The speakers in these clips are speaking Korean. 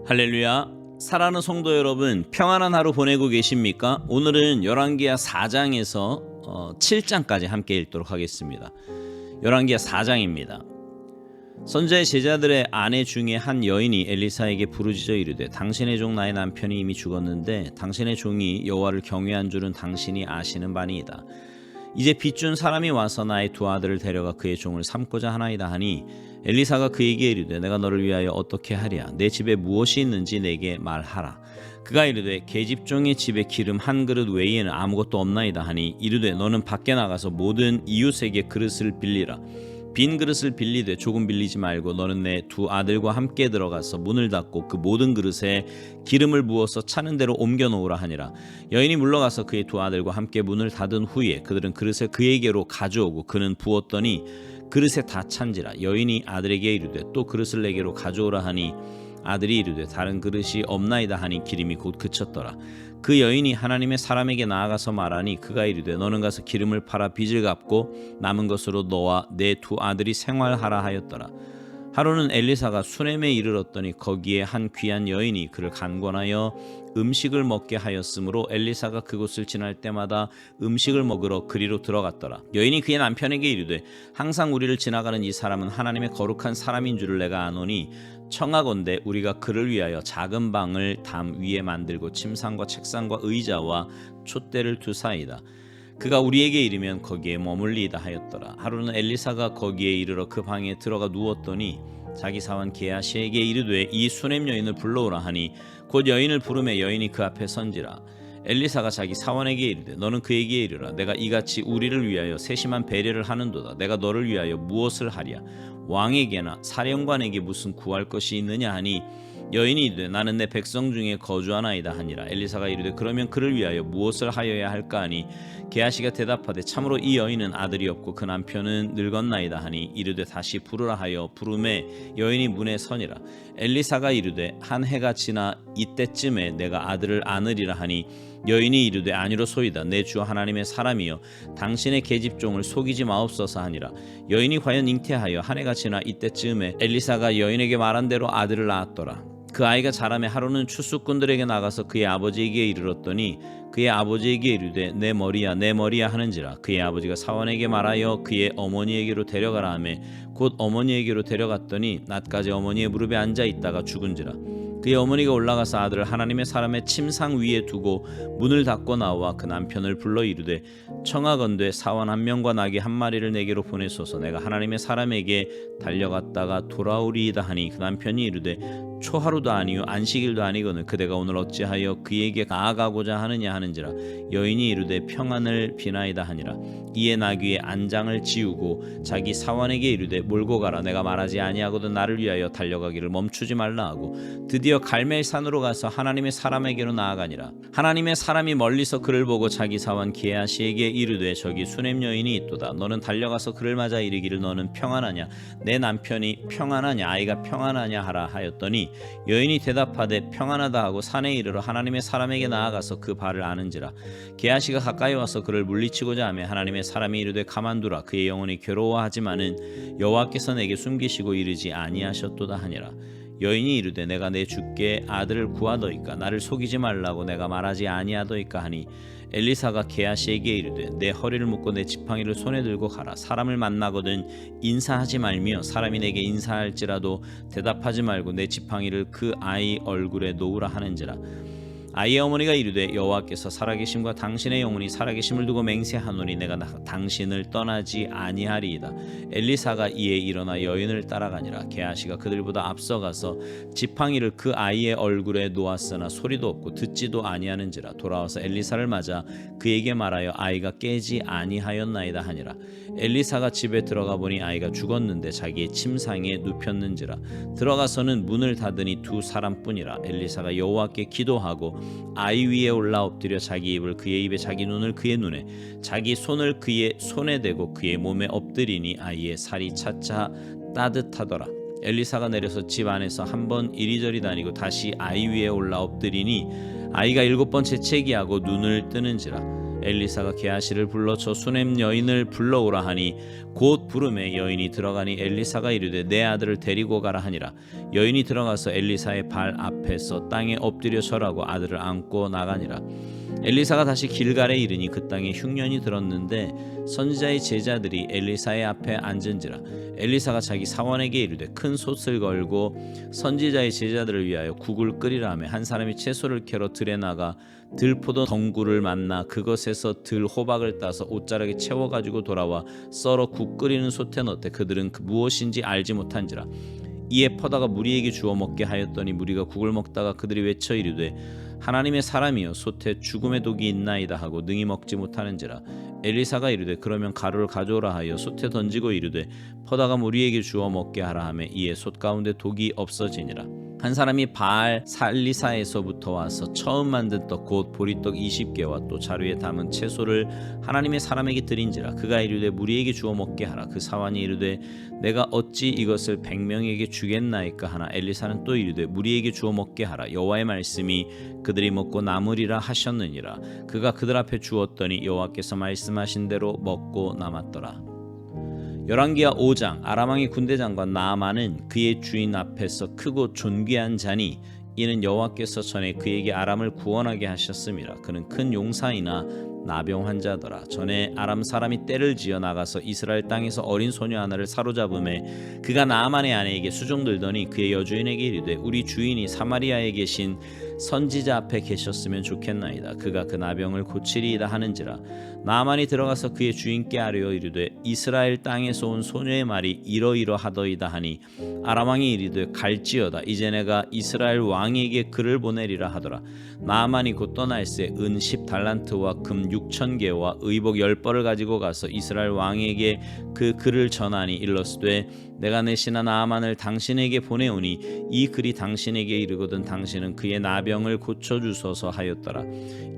할렐루야. 사랑하는 성도 여러분, 평안한 하루 보내고 계십니까? 오늘은 열왕기하 4장에서 7장까지 함께 읽도록 하겠습니다. 열왕기하 4장입니다. 선지자의 제자들의 아내 중에 한 여인이 엘리사에게 부르짖어 이르되 당신의 종 나의 남편이 이미 죽었는데 당신의 종이 여호와를 경외한 줄은 당신이 아시는 바니이다. 이제 빚준 사람이 와서 나의 두 아들을 데려가 그의 종을 삼고자 하나이다 하니 엘리사가 그에게 이르되 내가 너를 위하여 어떻게 하랴? 내 집에 무엇이 있는지 내게 말하라. 그가 이르되 계집종의 집에 기름 한 그릇 외에는 아무것도 없나이다 하니 이르되 너는 밖에 나가서 모든 이웃에게 그릇을 빌리라. 빈 그릇을 빌리되 조금 빌리지 말고 너는 내 두 아들과 함께 들어가서 문을 닫고 그 모든 그릇에 기름을 부어서 차는 대로 옮겨 놓으라 하니라. 여인이 물러가서 그의 두 아들과 함께 문을 닫은 후에 그들은 그릇을 그에게로 가져오고 그는 부었더니 그릇에 다 찬지라. 여인이 아들에게 이르되 또 그릇을 내게로 가져오라 하니 아들이 이르되 다른 그릇이 없나이다 하니 기름이 곧 그쳤더라. 그 여인이 하나님의 사람에게 나아가서 말하니 그가 이르되 너는 가서 기름을 팔아 빚을 갚고 남은 것으로 너와 내 두 아들이 생활하라 하였더라. 하루는 엘리사가 수넴에 이르렀더니 거기에 한 귀한 여인이 그를 간권하여 음식을 먹게 하였으므로 엘리사가 그곳을 지날 때마다 음식을 먹으러 그리로 들어갔더라. 여인이 그의 남편에게 이르되 항상 우리를 지나가는 이 사람은 하나님의 거룩한 사람인 줄을 내가 아노니 청하건대 우리가 그를 위하여 작은 방을 담 위에 만들고 침상과 책상과 의자와 촛대를 두사이다. 그가 우리에게 이르면 거기에 머물리이다 하였더라. 하루는 엘리사가 거기에 이르러 그 방에 들어가 누웠더니 자기 사원 게하시에게 이르되 이 수넴 여인을 불러오라 하니 곧 여인을 부르매 여인이 그 앞에 선지라. 엘리사가 자기 사원에게 이르되 너는 그에게 이르라. 내가 이같이 우리를 위하여 세심한 배려를 하는도다. 내가 너를 위하여 무엇을 하랴? 왕에게나 사령관에게 무슨 구할 것이 있느냐 하니 여인이 이르되 나는 내 백성 중에 거주하나이다 하니라. 엘리사가 이르되 그러면 그를 위하여 무엇을 하여야 할까 하니 게하시가 대답하되 참으로 이 여인은 아들이 없고 그 남편은 늙었나이다 하니 이르되 다시 부르라 하여 부르매 여인이 문에 서니라. 엘리사가 이르되 한 해가 지나 이때쯤에 내가 아들을 안으리라 하니 여인이 이르되 아니로소이다. 내 주 하나님의 사람이여 당신의 계집종을 속이지 마옵소서 하니라. 여인이 과연 잉태하여 한 해가 지나 이때쯤에 엘리사가 여인에게 말한 대로 아들을 낳았더라. 그 아이가 자라매 하루는 추수꾼들에게 나가서 그의 아버지에게 이르렀더니 그의 아버지에게 이르되 내 머리야 내 머리야 하는지라. 그의 아버지가 사원에게 말하여 그의 어머니에게로 데려가라 하매 곧 어머니에게로 데려갔더니 낮까지 어머니의 무릎에 앉아 있다가 죽은지라. 그의 어머니가 올라가서 아들을 하나님의 사람의 침상 위에 두고 문을 닫고 나와 그 남편을 불러 이르되 청하건대 사원 한 명과 나귀 한 마리를 내게로 보내소서. 내가 하나님의 사람에게 달려갔다가 돌아오리이다 하니 그 남편이 이르되 초하루도 아니요 안식일도 아니거늘 그대가 오늘 어찌하여 그에게 나아가고자 하느냐 하는지라. 여인이 이르되 평안을 비나이다 하니라. 이에 나귀의 안장을 지우고 자기 사원에게 이르되 몰고 가라. 내가 말하지 아니하거든 나를 위하여 달려가기를 멈추지 말라 하고 드디어 갈멜산으로 가서 하나님의 사람에게로 나아가니라. 하나님의 사람이 멀리서 그를 보고 자기 사원 게하시에게 이르되 저기 수넴 여인이 있도다. 너는 달려가서 그를 맞아 이르기를 너는 평안하냐? 내 남편이 평안하냐? 아이가 평안하냐 하라 하였더니 여인이 대답하되 평안하다 하고 산에 이르러 하나님의 사람에게 나아가서 그 발을 아는지라. 게하시가 가까이 와서 그를 물리치고자 하며 하나님의 사람이 이르되 가만두라. 그의 영혼이 괴로워하지만은 여호와께서 내게 숨기시고 이르지 아니하셨도다 하니라. 여인이 이르되 내가 내 주께 아들을 구하더이까 나를 속이지 말라고 내가 말하지 아니하더이까 하니 엘리사가 게하시에게 이르되 내 허리를 묶고 내 지팡이를 손에 들고 가라. 사람을 만나거든 인사하지 말며 사람이 내게 인사할지라도 대답하지 말고 내 지팡이를 그 아이 얼굴에 놓으라 하는지라. 아이의 어머니가 이르되 여호와께서 살아계심과 당신의 영혼이 살아계심을 두고 맹세하노니 내가 당신을 떠나지 아니하리이다. 엘리사가 이에 일어나 여인을 따라가니라. 게하시가 그들보다 앞서가서 지팡이를 그 아이의 얼굴에 놓았으나 소리도 없고 듣지도 아니하는지라. 돌아와서 엘리사를 맞아 그에게 말하여 아이가 깨지 아니하였나이다 하니라. 엘리사가 집에 들어가 보니 아이가 죽었는데 자기의 침상에 눕혔는지라. 들어가서는 문을 닫으니 두 사람뿐이라. 엘리사가 여호와께 기도하고 아이 위에 올라 엎드려 자기 입을 그의 입에 자기 눈을 그의 눈에 자기 손을 그의 손에 대고 그의 몸에 엎드리니 아이의 살이 차차 따뜻하더라. 엘리사가 내려서 집 안에서 한 번 이리저리 다니고 다시 아이 위에 올라 엎드리니 아이가 7번 재채기하고 눈을 뜨는지라. 엘리사가 게하시를 불러 저 수넴 여인을 불러오라 하니 곧 부름에 여인이 들어가니 엘리사가 이르되 내 아들을 데리고 가라 하니라. 여인이 들어가서 엘리사의 발 앞에서 땅에 엎드려 절하고 아들을 안고 나가니라. 엘리사가 다시 길갈에 이르니 그 땅에 흉년이 들었는데 선지자의 제자들이 엘리사의 앞에 앉은지라. 엘리사가 자기 사원에게 이르되 큰 솥을 걸고 선지자의 제자들을 위하여 국을 끓이라 하며 한 사람이 채소를 캐러 들에 나가 들포도 덩굴을 만나 그것에서 들 호박을 따서 옷자락에 채워 가지고 돌아와 썰어 국 끓이는 솥에 넣되 그들은 무엇인지 알지 못한지라. 이에 퍼다가 무리에게 주어 먹게 하였더니 무리가 국을 먹다가 그들이 외쳐 이르되 하나님의 사람이여 솥에 죽음의 독이 있나이다 하고 능히 먹지 못하는지라. 엘리사가 이르되 그러면 가루를 가져오라 하여 솥에 던지고 이르되 퍼다가 무리에게 주어 먹게 하라 하며 이에 솥 가운데 독이 없어지니라. 한 사람이 바알 살리사에서부터 와서 처음 만든 떡 곧 보리떡 20개와 또 자루에 담은 채소를 하나님의 사람에게 드린지라. 그가 이르되 무리에게 주어 먹게 하라. 그 사환이 이르되 내가 어찌 이것을 100명에게 주겠나이까 하나 엘리사는 또 이르되 무리에게 주어 먹게 하라. 여호와의 말씀이 그들이 먹고 남으리라 하셨느니라. 그가 그들 앞에 주었더니 여호와께서 말씀하신 대로 먹고 남았더라. 열왕기하 5장. 아람 왕의 군대장관 나아만은 그의 주인 앞에서 크고 존귀한 자니 이는 여호와께서 전에 그에게 아람을 구원하게 하셨음이라. 그는 큰 용사이나 나병 환자더라. 전에 아람 사람이 떼를 지어 나가서 이스라엘 땅에서 어린 소녀 하나를 사로잡음에 그가 나아만의 아내에게 수종들더니 그의 여주인에게 이르되 우리 주인이 사마리아에 계신 선지자 앞에 계셨으면 좋겠나이다. 그가 그 나병을 고치리이다 하는지라. 나아만이 들어가서 그의 주인께 아뢰어 이르되 이스라엘 땅에서 온 소녀의 말이 이러이러하더이다 하니 아람 왕이 이르되 갈지어다. 이제 내가 이스라엘 왕에게 글을 보내리라 하더라. 나아만이 곧 떠날새 은 10달란트와 금 6,000개와 의복 10벌을 가지고 가서 이스라엘 왕에게 그 글을 전하니 일러스되 내가 내 신하 나아만을 당신에게 보내오니 이 글이 당신에게 이르거든 당신은 그의 나병을 고쳐주소서 하였더라.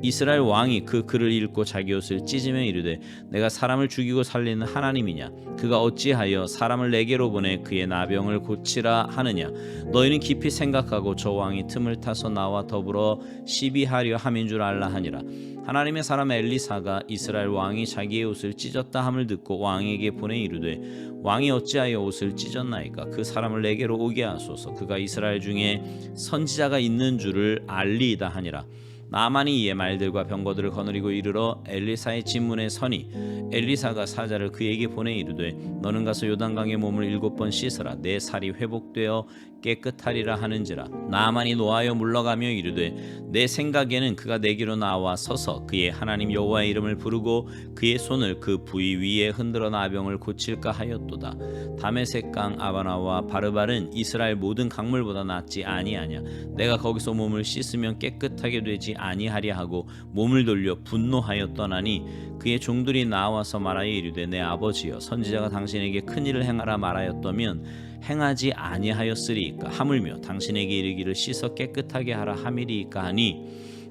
이스라엘 왕이 그 글을 읽고 자기 옷을 찢으며 이르되 내가 사람을 죽이고 살리는 하나님이냐? 그가 어찌하여 사람을 내게로 보내 그의 나병을 고치라 하느냐? 너희는 깊이 생각하고 저 왕이 틈을 타서 나와 더불어 시비하려 함인 줄 알라 하니라. 하나님의 사람 엘리사가 이스라엘 왕이 자기의 옷을 찢었다 함을 듣고 왕에게 보내 이르되 왕이 어찌하여 옷을 찢었나이까? 그 사람을 내게로 오게 하소서. 그가 이스라엘 중에 선지자가 있는 줄을 알리이다 하니라. 나아만이 이에 말들과 병거들을 거느리고 이르러 엘리사의 진문에 서니 엘리사가 사자를 그에게 보내 이르되 너는 가서 요단강에 몸을 7번 씻으라. 내 살이 회복되어 깨끗하리라 하는지라. 나아만이 노하여 물러가며 이르되 내 생각에는 그가 내게로 나와 서서 그의 하나님 여호와의 이름을 부르고 그의 손을 그 부위 위에 흔들어 나병을 고칠까 하였도다. 다메섹 강 아바나와 바르발은 이스라엘 모든 강물보다 낫지 아니하냐? 내가 거기서 몸을 씻으면 깨끗하게 되지 아니하랴 하고 몸을 돌려 분노하여 떠나니 그의 종들이 나와서 말하여 이르되 내 아버지여 선지자가 당신에게 큰 일을 행하라 말하였다면 행하지 아니하였으리이까? 하물며 당신에게 이르기를 씻어 깨끗하게 하라 함이리이까 하니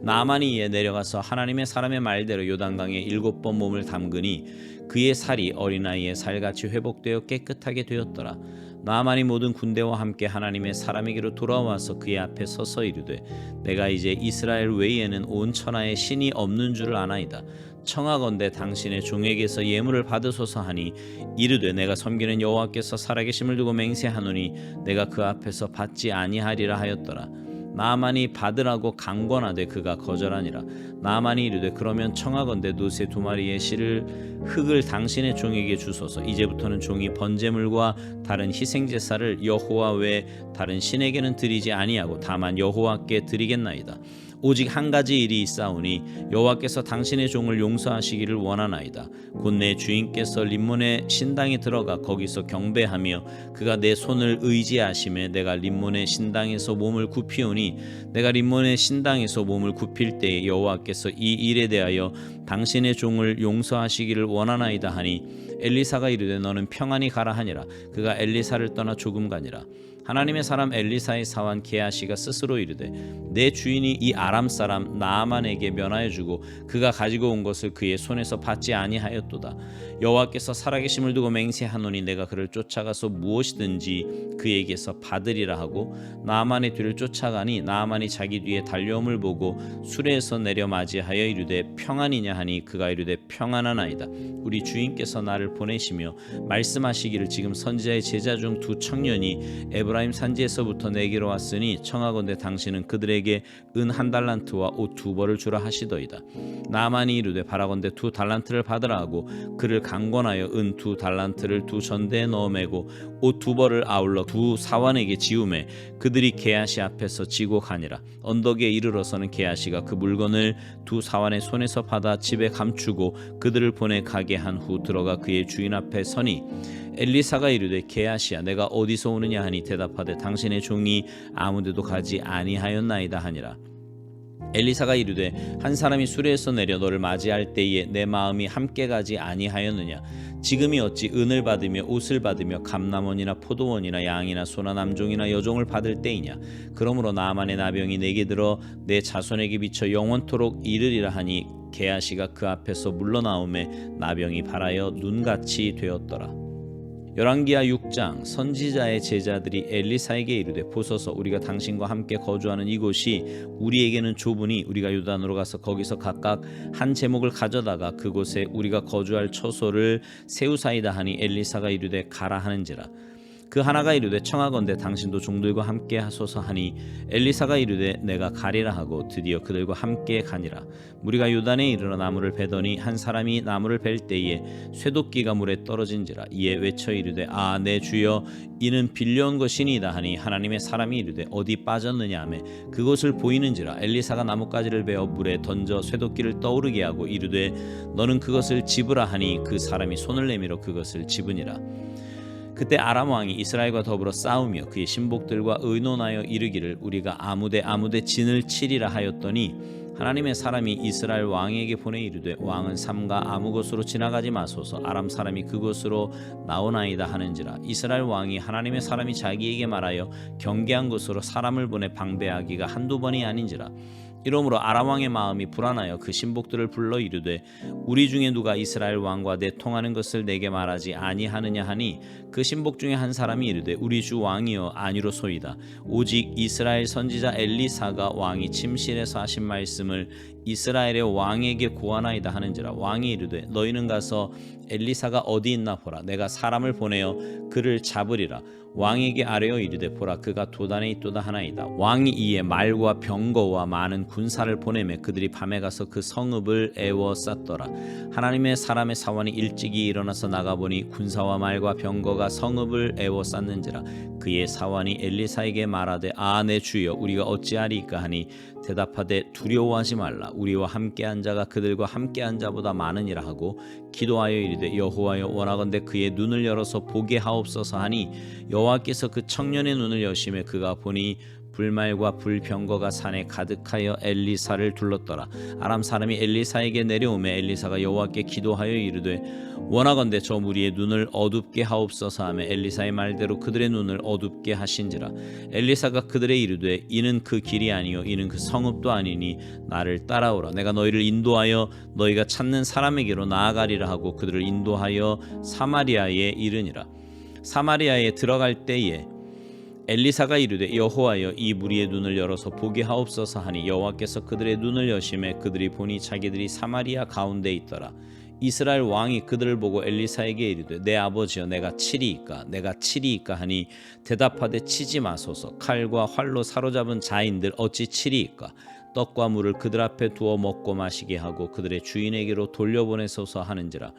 나아만이 이에 내려가서 하나님의 사람의 말대로 요단강에 7번 몸을 담그니 그의 살이 어린아이의 살같이 회복되어 깨끗하게 되었더라. 나아만이 모든 군대와 함께 하나님의 사람에게로 돌아와서 그의 앞에 서서 이르되 내가 이제 이스라엘 외에는 온 천하에 신이 없는 줄을 아나이다. 청하건대 당신의 종에게서 예물을 받으소서 하니 이르되 내가 섬기는 여호와께서 살아계심을 두고 맹세하노니 내가 그 앞에서 받지 아니하리라 하였더라. 나아만이 받으라고 강권하되 그가 거절하니라. 나아만이 이르되 그러면 청하건대 노새 2마리의 실을 흙을 당신의 종에게 주소서. 이제부터는 종이 번제물과 다른 희생제사를 여호와 외 다른 신에게는 드리지 아니하고 다만 여호와께 드리겠나이다. 오직 한 가지 일이 있사오니 여호와께서 당신의 종을 용서하시기를 원하나이다. 곧 내 주인께서 림몬의 신당에 들어가 거기서 경배하며 그가 내 손을 의지하심에 내가 림몬의 신당에서 몸을 굽히오니 내가 림몬의 신당에서 몸을 굽힐 때에 여호와께서 이 일에 대하여 당신의 종을 용서하시기를 원하나이다 하니 엘리사가 이르되 너는 평안히 가라 하니라. 그가 엘리사를 떠나 조금 가니라. 하나님의 사람 엘리사의 사환 게하시가 스스로 이르되 내 주인이 이 아람 사람 나아만에게 면하여 주고 그가 가지고 온 것을 그의 손에서 받지 아니하였도다. 여호와께서 살아계심을 두고 맹세하노니 내가 그를 쫓아가서 무엇이든지 그에게서 받으리라 하고 나아만의 뒤를 쫓아가니 나아만이 자기 뒤에 달려옴을 보고 수레에서 내려 맞이하여 이르되 평안이냐 하니 그가 이르되 평안하나이다. 우리 주인께서 나를 보내시며 말씀하시기를 지금 선지자의 제자 중 두 청년이 에브라임 산지에서부터 내게로 왔으니 청하건대 당신은 그들에게 은 1달란트와 옷 2벌을 주라 하시더이다. 나아만이 이르되 바라건대 2달란트를 받으라 하고 그를 강권하여 은 2달란트를 2전대에 넣어 매고 옷 2벌을 아울러 2 사환에게 지우매 그들이 게하시 앞에서 지고 가니라. 언덕에 이르러서는 게하시가 그 물건을 2 사환의 손에서 받아 집에 감추고 그들을 보내 가게 한 후 들어가 그의 주인 앞에 서니 엘리사가 이르되 게하시야 내가 어디서 오느냐 하니 대답하되 당신의 종이 아무데도 가지 아니하였나이다 하니라. 엘리사가 이르되 한 사람이 수레에서 내려 너를 맞이할 때에 내 마음이 함께 가지 아니하였느냐. 지금이 어찌 은을 받으며 옷을 받으며 감남원이나 포도원이나 양이나 소나 남종이나 여종을 받을 때이냐. 그러므로 나아만의 나병이 내게 들어 내 자손에게 비쳐 영원토록 이르리라 하니 게하시가 그 앞에서 물러나오매 나병이 발하여 눈같이 되었더라. 열왕기하 6장. 선지자의 제자들이 엘리사에게 이르되 보소서 우리가 당신과 함께 거주하는 이곳이 우리에게는 좁으니 우리가 요단으로 가서 거기서 각각 한 제목을 가져다가 그곳에 우리가 거주할 처소를 세우사이다 하니 엘리사가 이르되 가라 하는지라. 그 하나가 이르되 청하건대 당신도 종들과 함께 하소서 하니 엘리사가 이르되 내가 가리라 하고 드디어 그들과 함께 가니라. 무리가 요단에 이르러 나무를 베더니 한 사람이 나무를 벨 때에 쇠도끼가 물에 떨어진지라. 이에 외쳐 이르되 아 내 주여 이는 빌려온 것이니이다 하니 하나님의 사람이 이르되 어디 빠졌느냐 하매 그곳을 보이는지라. 엘리사가 나뭇가지를 베어 물에 던져 쇠도끼를 떠오르게 하고 이르되 너는 그것을 집으라 하니 그 사람이 손을 내밀어 그것을 집으니라. 그때 아람 왕이 이스라엘과 더불어 싸우며 그의 신복들과 의논하여 이르기를 우리가 아무데 진을 치리라 하였더니 하나님의 사람이 이스라엘 왕에게 보내 이르되 왕은 삼가 아무 곳으로 지나가지 마소서 아람 사람이 그곳으로 나오나이다 하는지라. 이스라엘 왕이 하나님의 사람이 자기에게 말하여 경계한 곳으로 사람을 보내 방배하기가 한두 번이 아닌지라. 이러므로 아람 왕의 마음이 불안하여 그 신복들을 불러 이르되 우리 중에 누가 이스라엘 왕과 내통하는 것을 내게 말하지 아니하느냐 하니 그 신복 중에 한 사람이 이르되 우리 주 왕이여 아니로소이다. 오직 이스라엘 선지자 엘리사가 왕이 침실에서 하신 말씀을 이스라엘의 왕에게 고하나이다 하는지라. 왕이 이르되 너희는 가서 엘리사가 어디 있나 보라. 내가 사람을 보내어 그를 잡으리라. 왕에게 아뢰어 이르되 보라 그가 도단에 있도다 하나이다. 왕이 이에 말과 병거와 많은 군사를 보내매 그들이 밤에 가서 그 성읍을 에워쌌더라. 하나님의 사람의 사원이 일찍이 일어나서 나가보니 군사와 말과 병거가 성읍을 에워쌌는지라. 그의 사원이 엘리사에게 말하되 아 내 주여 우리가 어찌하리이까 하니 대답하되 두려워하지 말라. 우리와 함께한 자가 그들과 함께한 자보다 많으니라 하고 기도하여 이르되 여호와여 원하건대 그의 눈을 열어서 보게 하옵소서 하니 여호와께서 그 청년의 눈을 여시매 그가 보니 불말과 불병거가 산에 가득하여 엘리사를 둘렀더라. 아람 사람이 엘리사에게 내려오매 엘리사가 여호와께 기도하여 이르되 원하건대 저 무리의 눈을 어둡게 하옵소서 하며 엘리사의 말대로 그들의 눈을 어둡게 하신지라. 엘리사가 그들의 이르되 이는 그 길이 아니요 이는 그 성읍도 아니니 나를 따라오라. 내가 너희를 인도하여 너희가 찾는 사람에게로 나아가리라 하고 그들을 인도하여 사마리아에 이르니라. 사마리아에 들어갈 때에 엘리사가 이르되 여호와여 이 무리의 눈을 열어서 보게 하옵소서 하니 여호와께서 그들의 눈을 여시매 그들이 보니 자기들이 사마리아 가운데 있더라. 이스라엘 왕이 그들을 보고 엘리사에게 이르되 내 아버지여 내가 치리이까 하니 대답하되 치지 마소서. 칼과 활로 사로잡은 자인들 어찌 치리이까. 떡과 물을 그들 앞에 두어 먹고 마시게 하고 그들의 주인에게로 돌려보내소서 하는지라.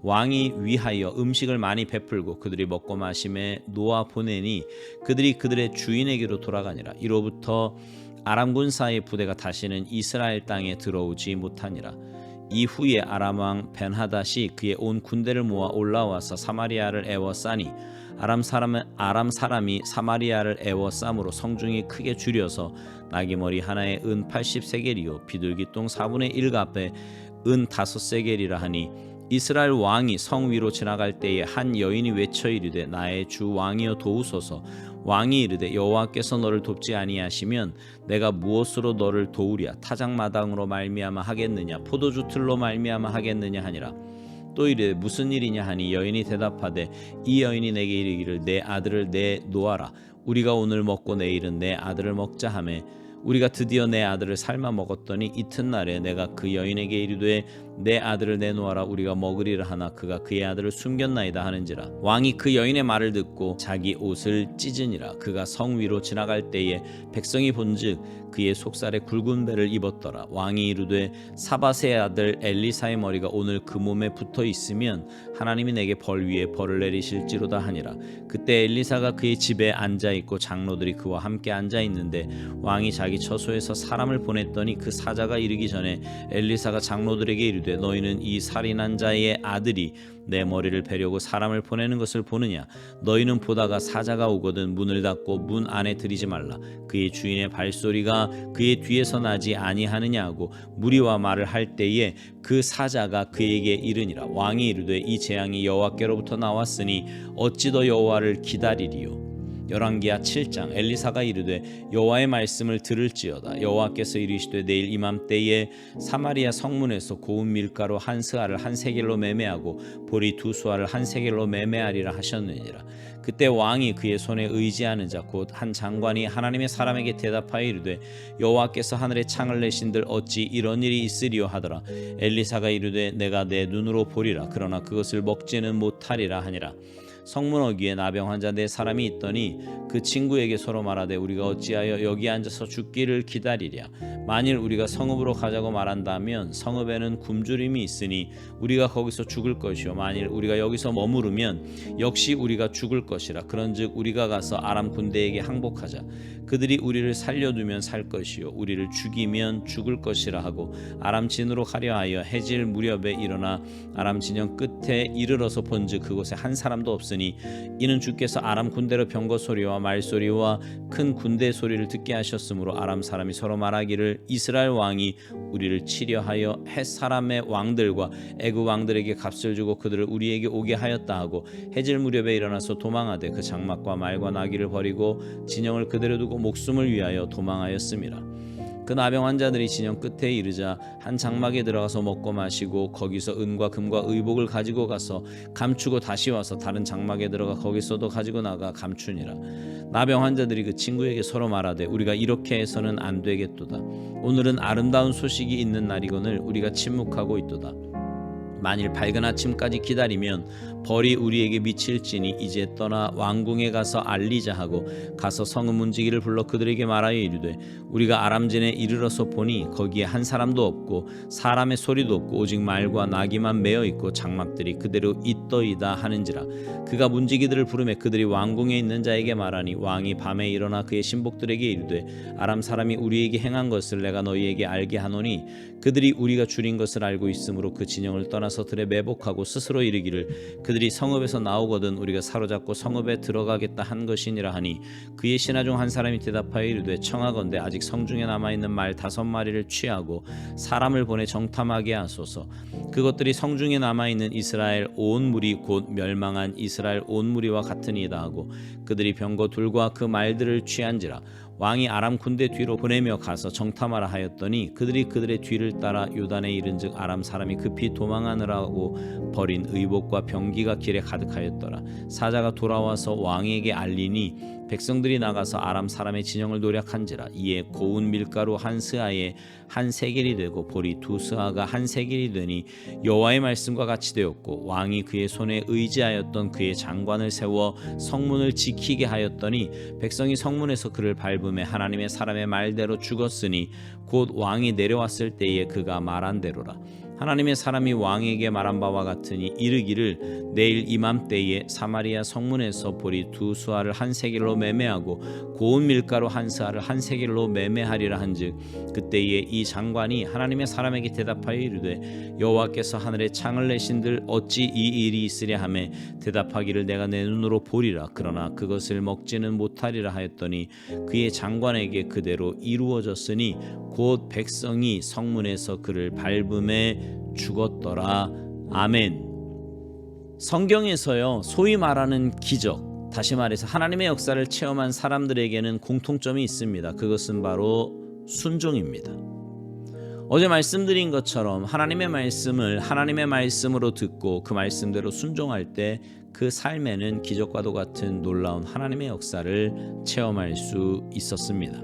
왕이 위하여 음식을 많이 베풀고 그들이 먹고 마심에 놓아 보내니 그들이 그들의 주인에게로 돌아가니라. 이로부터 아람 군사의 부대가 다시는 이스라엘 땅에 들어오지 못하니라. 이후에 아람 왕 벤하닷이 그의 온 군대를 모아 올라와서 사마리아를 에워싸니 아람 사람이 사마리아를 에워싸므로 성중이 크게 줄여서 나귀머리 하나에 은 80세겔이요 비둘기똥 4분의 1갑에 은 5세겔이라 하니 이스라엘 왕이 성 위로 지나갈 때에 한 여인이 외쳐 이르되 나의 주 왕이여 도우소서. 왕이 이르되 여호와께서 너를 돕지 아니하시면 내가 무엇으로 너를 도우랴? 타작마당으로 말미암아 하겠느냐? 포도주 틀로 말미암아 하겠느냐 하니라. 또 이르되 무슨 일이냐 하니 여인이 대답하되 이 여인이 내게 이르기를 내 아들을 내놓아라. 우리가 오늘 먹고 내일은 내 아들을 먹자 하매 우리가 드디어 내 아들을 삶아 먹었더니 이튿날에 내가 그 여인에게 이르되 내 아들을 내놓아라 우리가 먹으리라 하나 그가 그의 아들을 숨겼나이다 하는지라. 왕이 그 여인의 말을 듣고 자기 옷을 찢으니라. 그가 성 위로 지나갈 때에 백성이 본즉 그의 속살에 굵은 배를 입었더라. 왕이 이르되 사밧의 아들 엘리사의 머리가 오늘 그 몸에 붙어 있으면 하나님이 내게 벌 위에 벌을 내리실지로다 하니라. 그때 엘리사가 그의 집에 앉아 있고 장로들이 그와 함께 앉아 있는데 왕이 자기 처소에서 사람을 보냈더니 그 사자가 이르기 전에 엘리사가 장로들에게 이르되 너희는 이 살인한 자의 아들이 내 머리를 베려고 사람을 보내는 것을 보느냐? 너희는 보다가 사자가 오거든 문을 닫고 문 안에 들이지 말라. 그의 주인의 발소리가 그의 뒤에서 나지 아니하느냐 하고 무리와 말을 할 때에 그 사자가 그에게 이르니라. 왕이 이르되 이 재앙이 여호와께로부터 나왔으니 어찌 더 여호와를 기다리리요? 열왕기하 7장. 엘리사가 이르되 여호와의 말씀을 들을지어다. 여호와께서 이르시되 내일 이맘때에 사마리아 성문에서 고운 밀가루 한 스아를 한 세겔로 매매하고 보리 두 수아를 한 세겔로 매매하리라 하셨느니라. 그때 왕이 그의 손에 의지하는 자 곧 한 장관이 하나님의 사람에게 대답하여 이르되 여호와께서 하늘에 창을 내신들 어찌 이런 일이 있으리요 하더라. 엘리사가 이르되 내가 내 눈으로 보리라. 그러나 그것을 먹지는 못하리라 하니라. 성문 어귀에 나병 환자 네 사람이 있더니 그 친구에게 서로 말하되 우리가 어찌하여 여기 앉아서 죽기를 기다리랴? 만일 우리가 성읍으로 가자고 말한다면 성읍에는 굶주림이 있으니 우리가 거기서 죽을 것이요 만일 우리가 여기서 머무르면 역시 우리가 죽을 것이라. 그런즉 우리가 가서 아람 군대에게 항복하자. 그들이 우리를 살려두면 살 것이요 우리를 죽이면 죽을 것이라 하고 아람 진으로 가려 하여 해질 무렵에 일어나 아람 진영 끝에 이르러서 본즉 그곳에 한 사람도 없으니 이는 주께서 아람 군대로 병거 소리와 말소리와 큰 군대 소리를 듣게 하셨으므로 아람 사람이 서로 말하기를 이스라엘 왕이 우리를 치려하여 헷 사람의 왕들과 애굽 왕들에게 값을 주고 그들을 우리에게 오게 하였다 하고 해질 무렵에 일어나서 도망하되 그 장막과 말과 나귀를 버리고 진영을 그대로 두고 목숨을 위하여 도망하였음이라. 그 나병 환자들이 진영 끝에 이르자 한 장막에 들어가서 먹고 마시고 거기서 은과 금과 의복을 가지고 가서 감추고 다시 와서 다른 장막에 들어가 거기서도 가지고 나가 감추니라. 나병 환자들이 그 친구에게 서로 말하되 우리가 이렇게 해서는 안 되겠도다. 오늘은 아름다운 소식이 있는 날이거늘 우리가 침묵하고 있도다. 만일 밝은 아침까지 기다리면 벌이 우리에게 미칠지니 이제 떠나 왕궁에 가서 알리자 하고 가서 성읍 문지기를 불러 그들에게 말하여 이르되 우리가 아람진에 이르러서 보니 거기에 한 사람도 없고 사람의 소리도 없고 오직 말과 나귀만 매어 있고 장막들이 그대로 있더이다 하는지라. 그가 문지기들을 부르매 그들이 왕궁에 있는 자에게 말하니 왕이 밤에 일어나 그의 신복들에게 이르되 아람 사람이 우리에게 행한 것을 내가 너희에게 알게 하노니 그들이 우리가 줄인 것을 알고 있으므로 그 진영을 떠나서 들에 매복하고 스스로 이르기를 그들이 성읍에서 나오거든 우리가 사로잡고 성읍에 들어가겠다 한 것이니라 하니 그의 신하 중 한 사람이 대답하여 이르되 청하건대 아직 성중에 남아있는 말 5마리를 취하고 사람을 보내 정탐하게 하소서. 그것들이 성중에 남아있는 이스라엘 온 무리 곧 멸망한 이스라엘 온 무리와 같으니이다 하고 그들이 병거 둘과 그 말들을 취한지라. 왕이 아람 군대 뒤로 보내며 가서 정탐하라 하였더니 그들이 그들의 뒤를 따라 요단에 이른즉 아람 사람이 급히 도망하느라고 버린 의복과 병기가 길에 가득하였더라. 사자가 돌아와서 왕에게 알리니 백성들이 나가서 아람 사람의 진영을 노략한지라. 이에 고운 밀가루 한 스아에 한 세겔이 되고 보리 두 스아가 한 세겔이 되니 여호와의 말씀과 같이 되었고 왕이 그의 손에 의지하였던 그의 장관을 세워 성문을 지키게 하였더니 백성이 성문에서 그를 밟음에 하나님의 사람의 말대로 죽었으니 곧 왕이 내려왔을 때에 그가 말한 대로라. 하나님의 사람이 왕에게 말한 바와 같으니 이르기를 내일 이맘때에 사마리아 성문에서 보리 두 수아를 한 세겔로 매매하고 고운 밀가루 한 스아를 한 세겔로 매매하리라 한즉 그때에 이 장관이 하나님의 사람에게 대답하여 이르되 여호와께서 하늘에 창을 내신들 어찌 이 일이 있으랴 하매 대답하기를 내가 내 눈으로 보리라. 그러나 그것을 먹지는 못하리라 하였더니 그의 장관에게 그대로 이루어졌으니 곧 백성이 성문에서 그를 밟음에 죽었더라. 아멘. 성경에서요 소위 말하는 기적 다시 말해서 하나님의 역사를 체험한 사람들에게는 공통점이 있습니다. 그것은 바로 순종입니다. 어제 말씀드린 것처럼 하나님의 말씀을 하나님의 말씀으로 듣고 그 말씀대로 순종할 때 그 삶에는 기적과도 같은 놀라운 하나님의 역사를 체험할 수 있었습니다.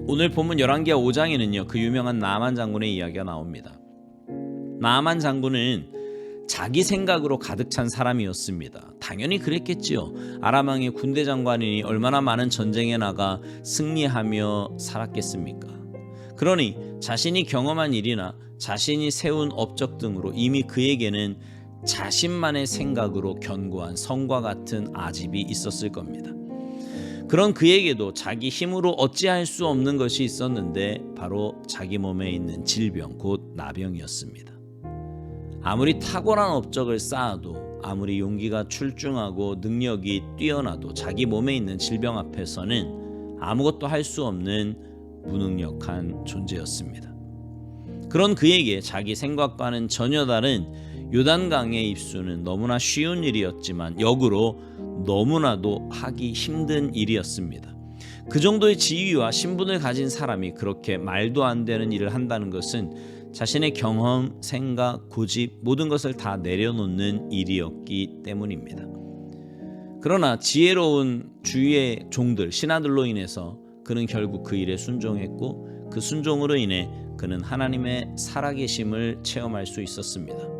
오늘 본문 열왕기하 5장에는요, 그 유명한 나아만 장군의 이야기가 나옵니다. 나아만 장군은 자기 생각으로 가득 찬 사람이었습니다. 당연히 그랬겠지요. 아람 왕의 군대 장관이니 얼마나 많은 전쟁에 나가 승리하며 살았겠습니까? 그러니 자신이 경험한 일이나 자신이 세운 업적 등으로 이미 그에게는 자신만의 생각으로 견고한 성과 같은 아집이 있었을 겁니다. 그런 그에게도 자기 힘으로 어찌할 수 없는 것이 있었는데 바로 자기 몸에 있는 질병, 곧 나병이었습니다. 아무리 탁월한 업적을 쌓아도, 아무리 용기가 출중하고 능력이 뛰어나도 자기 몸에 있는 질병 앞에서는 아무것도 할 수 없는 무능력한 존재였습니다. 그런 그에게 자기 생각과는 전혀 다른 요단강의 입수는 너무나 쉬운 일이었지만 역으로 너무나도 하기 힘든 일이었습니다. 그 정도의 지위와 신분을 가진 사람이 그렇게 말도 안 되는 일을 한다는 것은 자신의 경험, 생각, 고집 모든 것을 다 내려놓는 일이었기 때문입니다. 그러나 지혜로운 주위의 종들, 신하들로 인해서 그는 결국 그 일에 순종했고 그 순종으로 인해 그는 하나님의 살아계심을 체험할 수 있었습니다.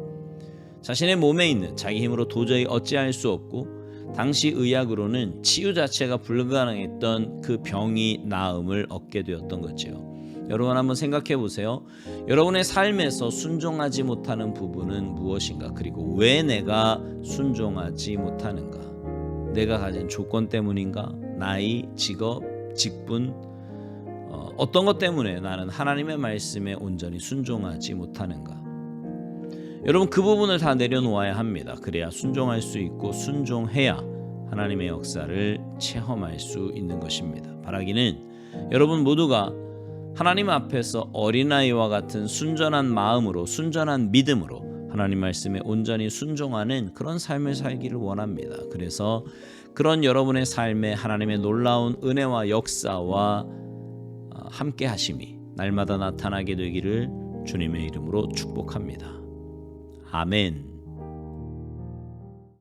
자신의 몸에 있는 자기 힘으로 도저히 어찌할 수 없고 당시 의학으로는 치유 자체가 불가능했던 그 병이 나음을 얻게 되었던 거지요. 여러분 한번 생각해 보세요. 여러분의 삶에서 순종하지 못하는 부분은 무엇인가? 그리고 왜 내가 순종하지 못하는가? 내가 가진 조건 때문인가? 나이, 직업, 직분, 어떤 것 때문에 나는 하나님의 말씀에 온전히 순종하지 못하는가? 여러분 그 부분을 다 내려놓아야 합니다. 그래야 순종할 수 있고 순종해야 하나님의 역사를 체험할 수 있는 것입니다. 바라기는 여러분 모두가 하나님 앞에서 어린아이와 같은 순전한 마음으로, 순전한 믿음으로 하나님 말씀에 온전히 순종하는 그런 삶을 살기를 원합니다. 그래서 그런 여러분의 삶에 하나님의 놀라운 은혜와 역사와 함께 하심이 날마다 나타나게 되기를 주님의 이름으로 축복합니다. 아멘.